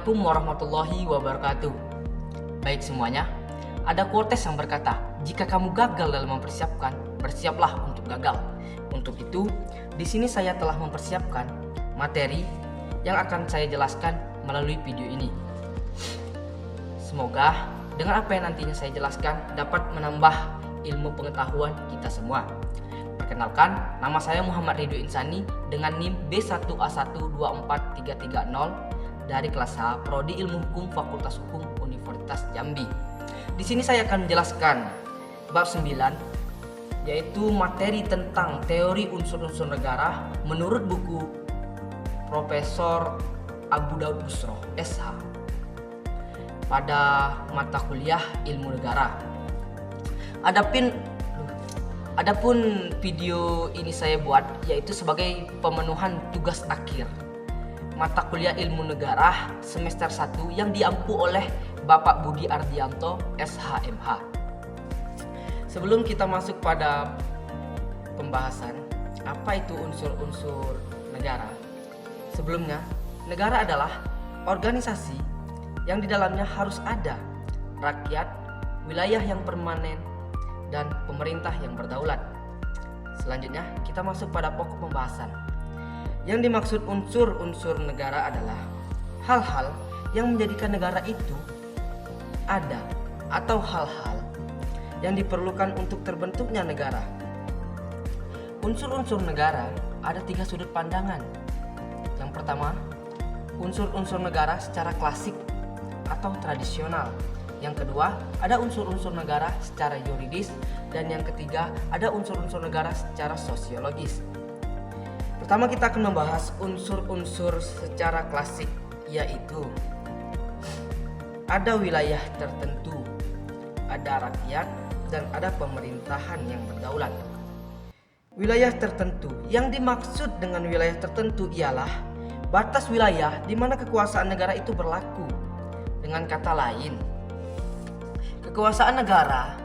Assalamualaikum warahmatullahi wabarakatuh. Baik semuanya, ada quotes yang berkata, jika kamu gagal dalam mempersiapkan, bersiaplah untuk gagal. Untuk itu, di sini saya telah mempersiapkan materi yang akan saya jelaskan melalui video ini. Semoga dengan apa yang nantinya saya jelaskan dapat menambah ilmu pengetahuan kita semua. Perkenalkan, nama saya Muhammad Ridho Insani dengan NIM B1A124330 dari kelas A Prodi Ilmu Hukum Fakultas Hukum Universitas Jambi. Di sini saya akan menjelaskan bab 9, yaitu materi tentang teori unsur-unsur negara menurut buku Profesor Abu Daud Busro, SH, pada mata kuliah Ilmu Negara. Adapun video ini saya buat yaitu sebagai pemenuhan tugas akhir mata kuliah Ilmu Negara semester 1 yang diampu oleh Bapak Budi Ardianto, SHMH. Sebelum kita masuk pada pembahasan apa itu unsur-unsur negara, sebelumnya, negara adalah organisasi yang di dalamnya harus ada rakyat, wilayah yang permanen, dan pemerintah yang berdaulat. Selanjutnya, kita masuk pada pokok pembahasan. Yang dimaksud unsur-unsur negara adalah hal-hal yang menjadikan negara itu ada atau hal-hal yang diperlukan untuk terbentuknya negara. Unsur-unsur negara ada 3 sudut pandangan. Yang pertama, unsur-unsur negara secara klasik atau tradisional. Yang kedua, ada unsur-unsur negara secara yuridis, dan yang ketiga, ada unsur-unsur negara secara sosiologis. Pertama, kita akan membahas unsur-unsur secara klasik, yaitu ada wilayah tertentu, ada rakyat, dan ada pemerintahan yang berdaulat. Wilayah tertentu, yang dimaksud dengan wilayah tertentu ialah batas wilayah di mana kekuasaan negara itu berlaku. Dengan kata lain, kekuasaan negara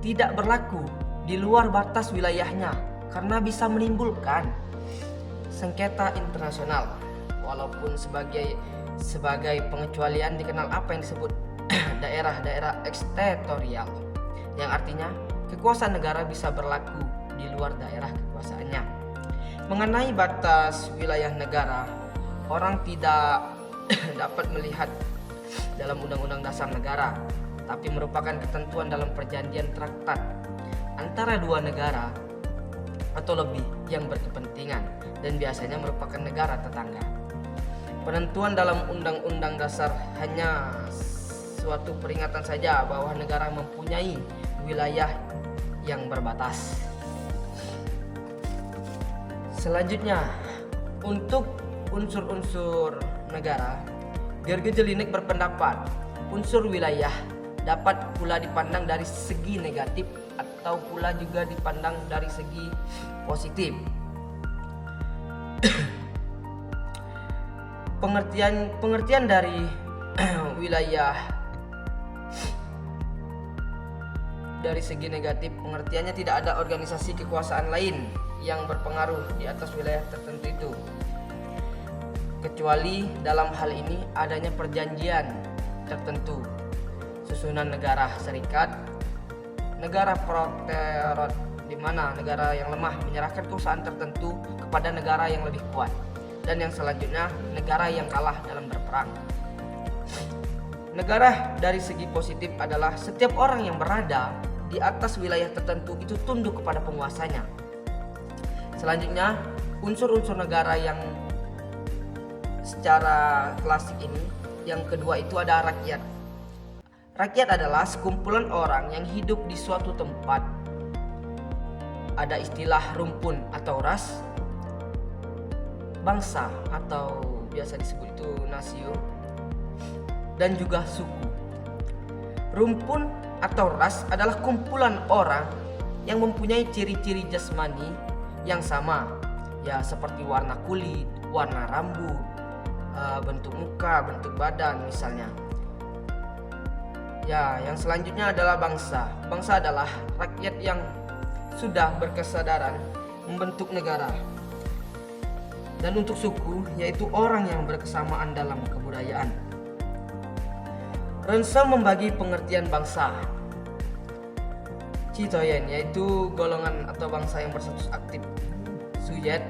tidak berlaku di luar batas wilayahnya karena bisa menimbulkan sengketa internasional. Walaupun sebagai pengecualian dikenal apa yang disebut daerah-daerah eksteritorial, yang artinya kekuasaan negara bisa berlaku di luar daerah kekuasaannya. Mengenai batas wilayah negara, orang tidak dapat melihat dalam Undang-Undang Dasar Negara, tapi merupakan ketentuan dalam perjanjian traktat antara dua negara atau lebih yang berkepentingan dan biasanya merupakan negara tetangga. Penentuan dalam Undang-Undang Dasar hanya suatu peringatan saja bahwa negara mempunyai wilayah yang berbatas. Selanjutnya, untuk unsur-unsur negara, Gerge Jelinek berpendapat unsur wilayah dapat pula dipandang dari segi negatif atau pula juga dipandang dari segi positif. Pengertian dari wilayah dari segi negatif, pengertiannya tidak ada organisasi kekuasaan lain yang berpengaruh di atas wilayah tertentu itu, kecuali dalam hal ini adanya perjanjian tertentu, susunan negara serikat, negara protektorat, di mana negara yang lemah menyerahkan kekuasaan tertentu kepada negara yang lebih kuat, dan yang selanjutnya negara yang kalah dalam berperang. Negara dari segi positif adalah setiap orang yang berada di atas wilayah tertentu itu tunduk kepada penguasanya. Selanjutnya, unsur-unsur negara yang secara klasik ini, yang kedua itu ada rakyat. Rakyat adalah sekumpulan orang yang hidup di suatu tempat. Ada istilah rumpun atau ras, bangsa atau biasa disebut itu nasio, dan juga suku. Rumpun atau ras adalah kumpulan orang yang mempunyai ciri-ciri jasmani yang sama, ya seperti warna kulit, warna rambut, bentuk muka, bentuk badan misalnya. Ya, yang selanjutnya adalah bangsa. Bangsa adalah rakyat yang sudah berkesadaran membentuk negara. Dan untuk suku, yaitu orang yang berkesamaan dalam kebudayaan. Rensa membagi pengertian bangsa. Citoyen, yaitu golongan atau bangsa yang berstatus aktif. Suyet,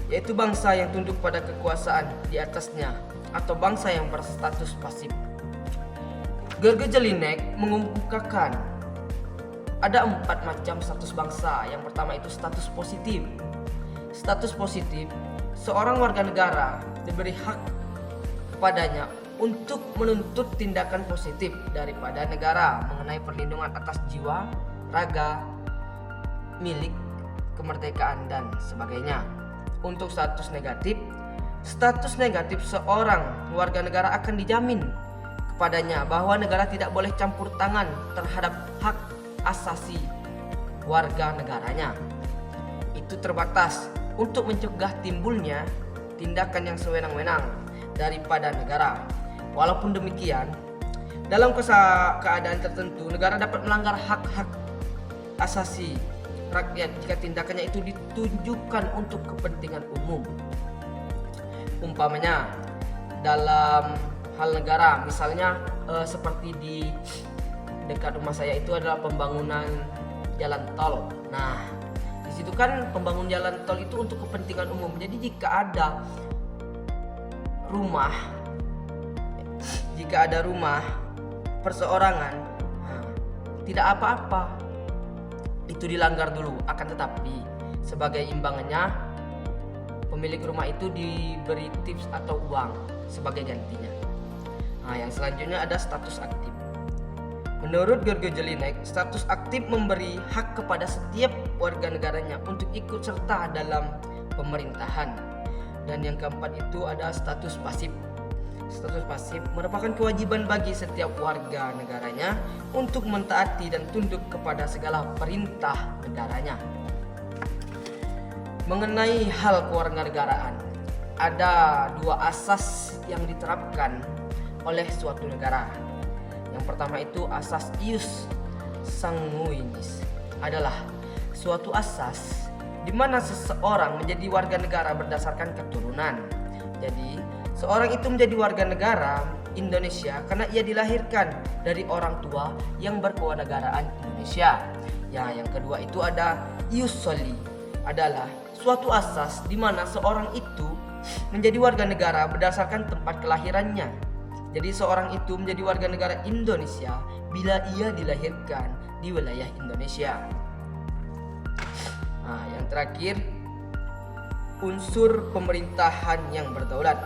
yaitu bangsa yang tunduk pada kekuasaan di atasnya, atau bangsa yang berstatus pasif. Gerge Jelinek mengemukakan ada 4 macam status bangsa. Yang pertama itu status positif. Status positif, seorang warga negara diberi hak kepadanya untuk menuntut tindakan positif daripada negara mengenai perlindungan atas jiwa, raga, milik, kemerdekaan, dan sebagainya. Untuk status negatif seorang warga negara akan dijamin kepadanya bahwa negara tidak boleh campur tangan terhadap hak asasi warga negaranya. Itu terbatas untuk mencegah timbulnya tindakan yang sewenang-wenang daripada negara. Walaupun demikian, dalam keadaan tertentu negara dapat melanggar hak-hak asasi rakyat jika tindakannya itu ditujukan untuk kepentingan umum. Umpamanya dalam hal negara, misalnya seperti di dekat rumah saya itu adalah pembangunan jalan tol. Nah, di situ kan pembangunan jalan tol itu untuk kepentingan umum. Jadi jika ada rumah perseorangan, tidak apa-apa, itu dilanggar dulu. Akan tetapi sebagai imbangannya pemilik rumah itu diberi tips atau uang sebagai gantinya. Nah, yang selanjutnya ada status aktif. Menurut Gerge Jelinek, status aktif memberi hak kepada setiap warga negaranya untuk ikut serta dalam pemerintahan. Dan yang keempat itu ada status pasif. Status pasif merupakan kewajiban bagi setiap warga negaranya untuk mentaati dan tunduk kepada segala perintah negaranya. Mengenai hal kewarganegaraan, ada 2 asas yang diterapkan oleh suatu negara. Yang pertama itu asas ius sanguinis, adalah suatu asas di mana seseorang menjadi warga negara berdasarkan keturunan. Jadi, seorang itu menjadi warga negara Indonesia karena ia dilahirkan dari orang tua yang berkewarganegaraan Indonesia. Ya, yang kedua itu ada ius soli, adalah suatu asas di mana seorang itu menjadi warga negara berdasarkan tempat kelahirannya. Jadi seorang itu menjadi warga negara Indonesia bila ia dilahirkan di wilayah Indonesia. Nah, yang terakhir, unsur pemerintahan yang berdaulat.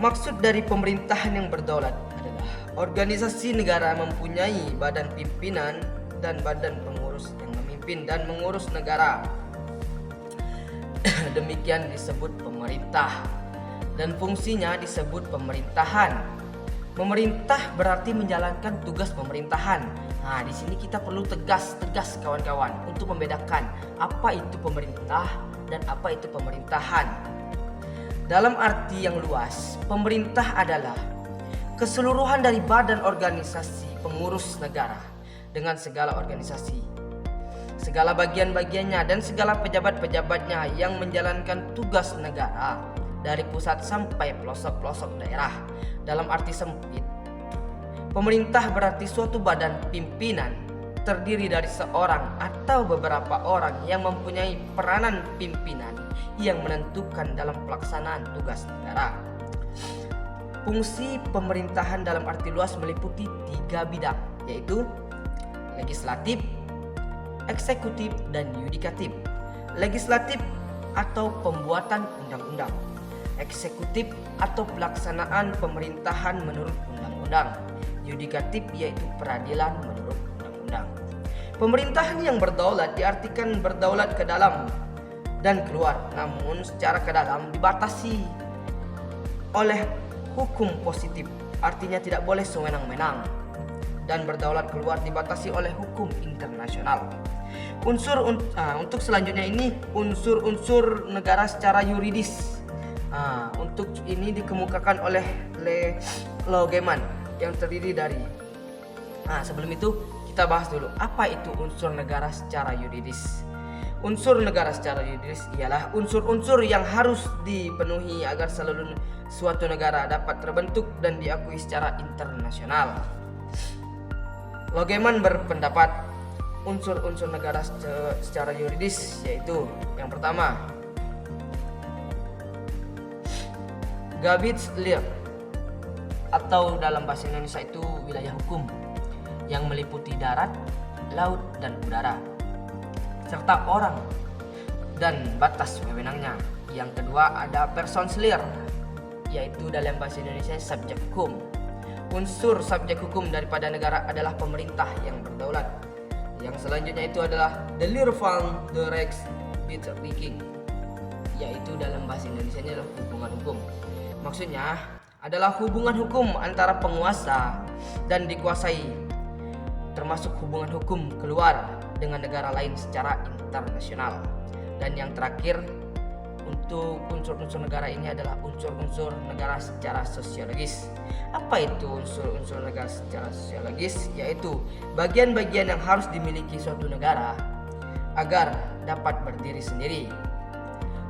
Maksud dari pemerintahan yang berdaulat adalah organisasi negara mempunyai badan pimpinan dan badan pengurus yang memimpin dan mengurus negara. Demikian disebut pemerintah. Dan fungsinya disebut pemerintahan. Memerintah berarti menjalankan tugas pemerintahan. Nah, di sini kita perlu tegas kawan-kawan untuk membedakan apa itu pemerintah dan apa itu pemerintahan. Dalam arti yang luas, pemerintah adalah keseluruhan dari badan organisasi pengurus negara dengan segala organisasi, segala bagian-bagiannya dan segala pejabat-pejabatnya yang menjalankan tugas negara dari pusat sampai pelosok-pelosok daerah. Dalam arti sempit, pemerintah berarti suatu badan pimpinan terdiri dari seorang atau beberapa orang yang mempunyai peranan pimpinan yang menentukan dalam pelaksanaan tugas negara. Fungsi pemerintahan dalam arti luas meliputi 3 bidang, yaitu legislatif, eksekutif, dan yudikatif. Legislatif atau pembuatan undang-undang, eksekutif atau pelaksanaan pemerintahan menurut undang-undang, yudikatif yaitu peradilan menurut undang-undang. Pemerintahan yang berdaulat diartikan berdaulat ke dalam dan keluar, namun secara ke dalam dibatasi oleh hukum positif, artinya tidak boleh sewenang-wenang, dan berdaulat keluar dibatasi oleh hukum internasional. Untuk selanjutnya ini unsur-unsur negara secara yuridis. Untuk ini dikemukakan oleh Logeman yang terdiri dari sebelum itu kita bahas dulu apa itu unsur negara secara yuridis. Unsur negara secara yuridis ialah unsur-unsur yang harus dipenuhi agar seluruh suatu negara dapat terbentuk dan diakui secara internasional. Logeman berpendapat unsur-unsur negara secara yuridis yaitu yang pertama, Gebietslied atau dalam bahasa Indonesia itu wilayah hukum yang meliputi darat, laut, dan udara serta orang dan batas wewenangnya. Yang kedua ada Persoonslied, yaitu dalam bahasa Indonesia subjek hukum. Unsur subjek hukum daripada negara adalah pemerintah yang berdaulat. Yang selanjutnya itu adalah the Leer van de Rijkswetgeving, yaitu dalam bahasa Indonesia adalah hubungan hukum. Maksudnya adalah hubungan hukum antara penguasa dan dikuasai, termasuk hubungan hukum keluar dengan negara lain secara internasional. Dan yang terakhir untuk unsur-unsur negara ini adalah unsur-unsur negara secara sosiologis. Apa itu unsur-unsur negara secara sosiologis? Yaitu bagian-bagian yang harus dimiliki suatu negara agar dapat berdiri sendiri.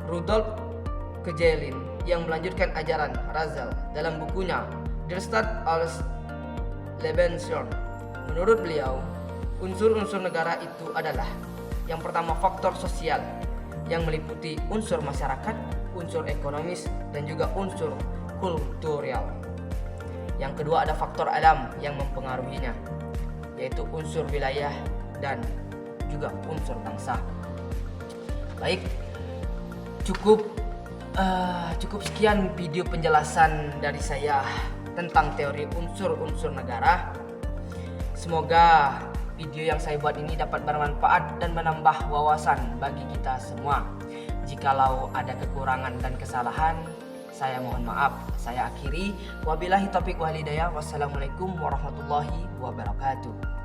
Rudolf Kejelin yang melanjutkan ajaran Russell dalam bukunya Der Staat als Lebensraum. Menurut beliau, unsur-unsur negara itu adalah yang pertama faktor sosial yang meliputi unsur masyarakat, unsur ekonomis, dan juga unsur kultural. Yang kedua ada faktor alam yang mempengaruhinya, yaitu unsur wilayah dan juga unsur bangsa. Baik, cukup sekian video penjelasan dari saya tentang teori unsur-unsur negara. Semoga video yang saya buat ini dapat bermanfaat dan menambah wawasan bagi kita semua. Jikalau ada kekurangan dan kesalahan, saya mohon maaf. Saya akhiri. Wabillahi taufiq wal hidayah. Wassalamualaikum warahmatullahi wabarakatuh.